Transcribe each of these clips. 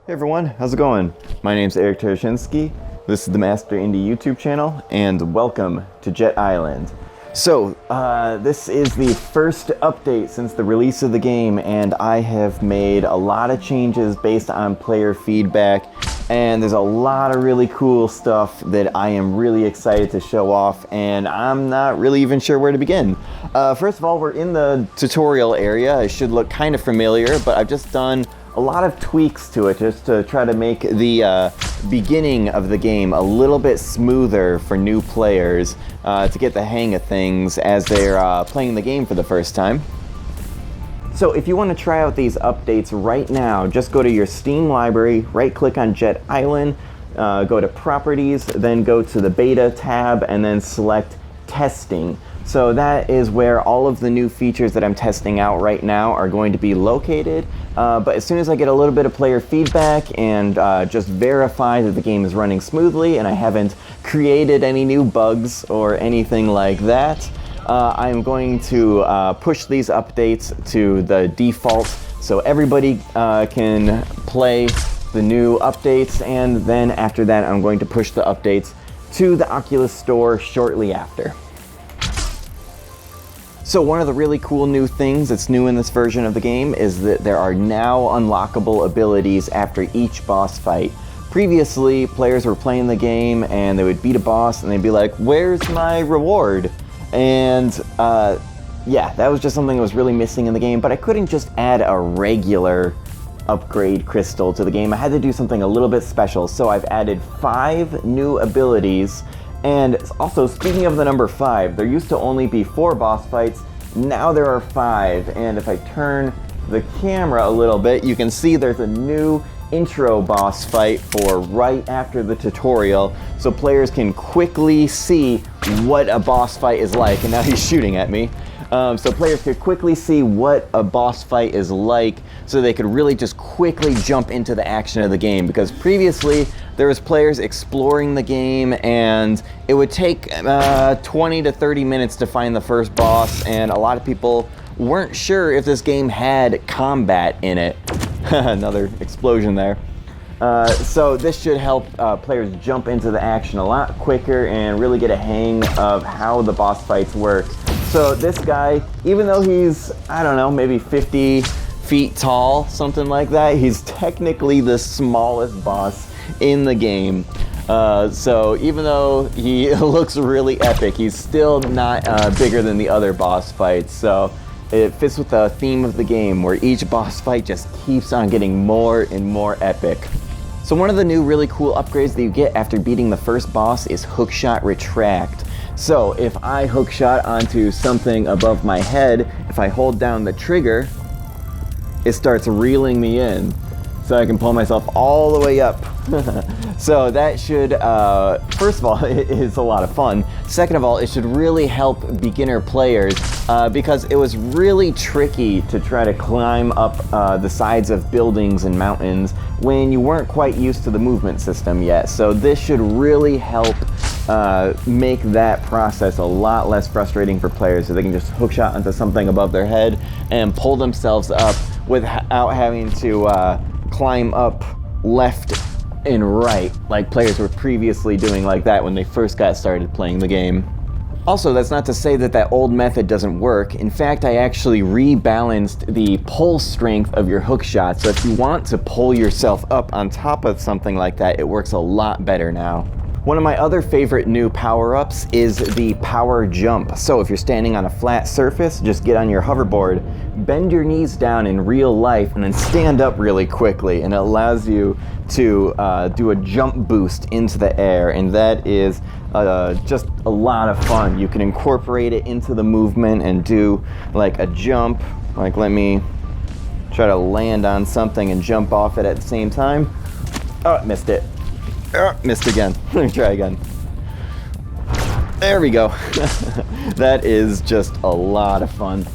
Hey everyone, how's it going? My name's Eric Tarashinsky. This is the Master Indie YouTube channel, and welcome to Jet Island. So, this is the first update since the release of the game, and I have made a lot of changes based on player feedback, and there's a lot of really cool stuff that I am really excited to show off, and I'm not really even sure where to begin. First of all, we're in the tutorial area. It should look kind of familiar, but I've just done a lot of tweaks to it just to try to make the beginning of the game a little bit smoother for new players to get the hang of things as they're playing the game for the first time. So if you want to try out these updates right now, just go to your Steam library, right click on Jet Island, go to Properties, then go to the Beta tab, and then select Testing. So that is where all of the new features that I'm testing out right now are going to be located. But as soon as I get a little bit of player feedback and just verify that the game is running smoothly and I haven't created any new bugs or anything like that, I'm going to push these updates to the default so everybody can play the new updates, and then after that I'm going to push the updates to the Oculus Store shortly after. So one of the really cool new things that's new in this version of the game is that there are now unlockable abilities after each boss fight. Previously, players were playing the game and they would beat a boss and they'd be like, "Where's my reward?" And yeah, that was just something that was really missing in the game, but I couldn't just add a regular upgrade crystal to the game. I had to do something a little bit special, so I've added 5 new abilities. And also, speaking of the number 5, there used to only be 4 boss fights, now there are 5, and if I turn the camera a little bit, you can see there's a new intro boss fight for right after the tutorial, so players can quickly see what a boss fight is like, and now he's shooting at me. So players could quickly see what a boss fight is like, so they could really just quickly jump into the action of the game, because previously there was players exploring the game and it would take 20 to 30 minutes to find the first boss, and a lot of people weren't sure if this game had combat in it. Another explosion there. So this should help players jump into the action a lot quicker and really get a hang of how the boss fights work. So this guy, even though he's, I don't know, maybe 50 feet tall, something like that, he's technically the smallest boss in the game. So even though he looks really epic, he's still not bigger than the other boss fights. So it fits with the theme of the game, where each boss fight just keeps on getting more and more epic. So one of the new really cool upgrades that you get after beating the first boss is Hookshot Retract. So if I hookshot onto something above my head, if I hold down the trigger, it starts reeling me in, so I can pull myself all the way up. So that should, first of all, it is a lot of fun. Second of all, it should really help beginner players because it was really tricky to try to climb up the sides of buildings and mountains when you weren't quite used to the movement system yet. So this should really help make that process a lot less frustrating for players, so they can just hookshot onto something above their head and pull themselves up without having to climb up left and right like players were previously doing like that when they first got started playing the game. Also, that's not to say that that old method doesn't work. In fact, I actually rebalanced the pull strength of your hook shot, so if you want to pull yourself up on top of something like that, it works a lot better now. One of my other favorite new power-ups is the power jump. So if you're standing on a flat surface, just get on your hoverboard, bend your knees down in real life, and then stand up really quickly, and it allows you to do a jump boost into the air, and that is just a lot of fun. You can incorporate it into the movement and do like a jump, like let me try to land on something and jump off it at the same time. Oh, missed it. Missed again. Let me try again. There we go. That is just a lot of fun.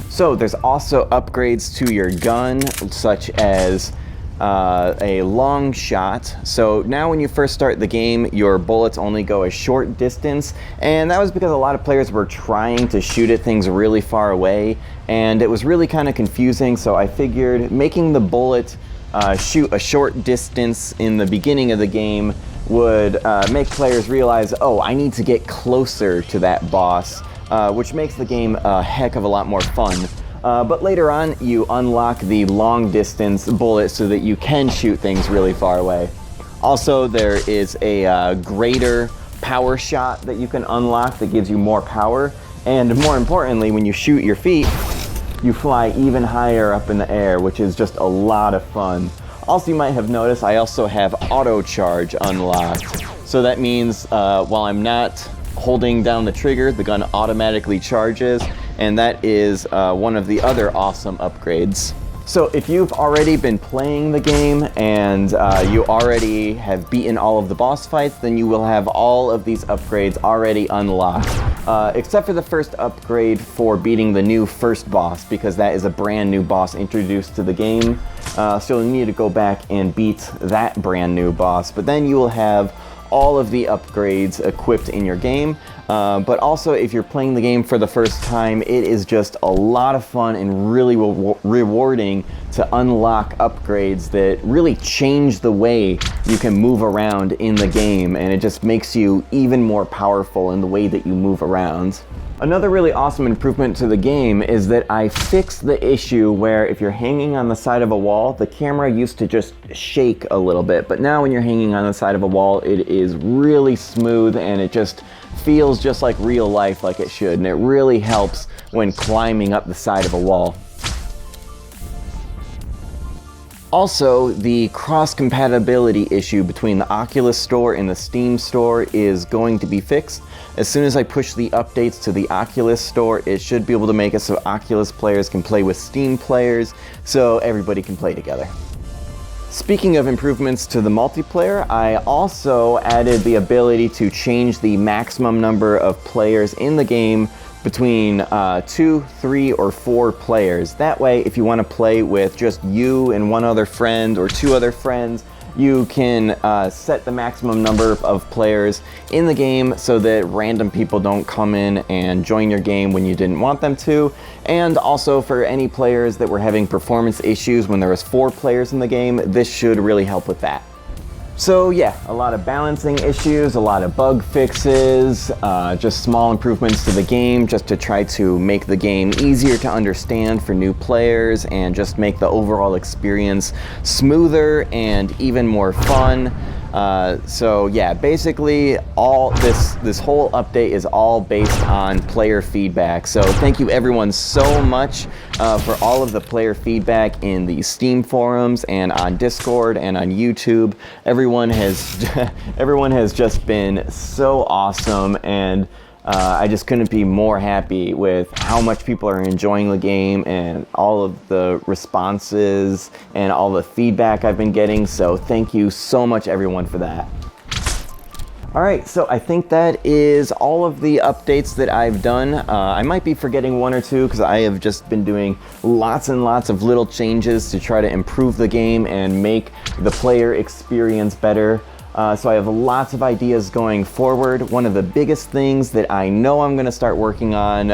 So there's also upgrades to your gun, such as a long shot. So now when you first start the game, your bullets only go a short distance, and that was because a lot of players were trying to shoot at things really far away, and it was really kind of confusing. So I figured making the bullet shoot a short distance in the beginning of the game would make players realize, oh, I need to get closer to that boss, which makes the game a heck of a lot more fun. But later on, you unlock the long distance bullet so that you can shoot things really far away. Also, there is a greater power shot that you can unlock that gives you more power. And more importantly, when you shoot your feet, you fly even higher up in the air, which is just a lot of fun. Also, you might have noticed I also have auto charge unlocked. So that means while I'm not holding down the trigger, the gun automatically charges, and that is one of the other awesome upgrades. So if you've already been playing the game and you already have beaten all of the boss fights, then you will have all of these upgrades already unlocked. Except for the first upgrade for beating the new first boss, because that is a brand new boss introduced to the game. So you'll need to go back and beat that brand new boss, but then you will have all of the upgrades equipped in your game. But also, if you're playing the game for the first time, it is just a lot of fun and really rewarding to unlock upgrades that really change the way you can move around in the game, and it just makes you even more powerful in the way that you move around. Another really awesome improvement to the game is that I fixed the issue where if you're hanging on the side of a wall, the camera used to just shake a little bit, but now when you're hanging on the side of a wall, it is really smooth and it just feels just like real life, like it should, and it really helps when climbing up the side of a wall. Also, the cross-compatibility issue between the Oculus Store and the Steam Store is going to be fixed. As soon as I push the updates to the Oculus Store, it should be able to make it so Oculus players can play with Steam players, so everybody can play together. Speaking of improvements to the multiplayer, I also added the ability to change the maximum number of players in the game between 2, 3, or 4 players. That way, if you want to play with just you and one other friend or 2 other friends, you can set the maximum number of players in the game so that random people don't come in and join your game when you didn't want them to. And also for any players that were having performance issues when there was 4 players in the game, this should really help with that. So yeah, a lot of balancing issues, a lot of bug fixes, just small improvements to the game just to try to make the game easier to understand for new players and just make the overall experience smoother and even more fun. So yeah, basically all this whole update is all based on player feedback. So thank you everyone so much for all of the player feedback in the Steam forums and on Discord and on YouTube. Everyone has just been so awesome, and I just couldn't be more happy with how much people are enjoying the game and all of the responses and all the feedback I've been getting. So thank you so much everyone for that. Alright, so I think that is all of the updates that I've done. I might be forgetting 1 or 2 because I have just been doing lots and lots of little changes to try to improve the game and make the player experience better. So I have lots of ideas going forward. One of the biggest things that I know I'm going to start working on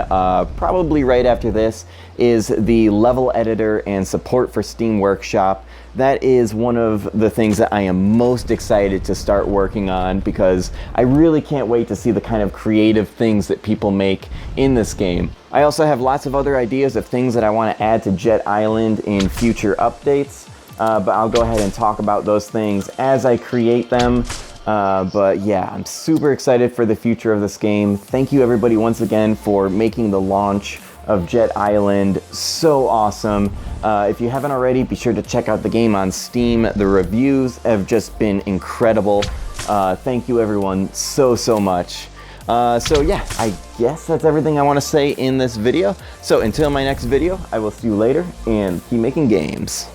probably right after this is the level editor and support for Steam Workshop. That is one of the things that I am most excited to start working on because I really can't wait to see the kind of creative things that people make in this game. I also have lots of other ideas of things that I want to add to Jet Island in future updates. But I'll go ahead and talk about those things as I create them. But yeah, I'm super excited for the future of this game. Thank you everybody once again for making the launch of Jet Island so awesome. If you haven't already, be sure to check out the game on Steam. The reviews have just been incredible. Thank you everyone so much. So yeah, I guess that's everything I want to say in this video. So until my next video, I will see you later and keep making games.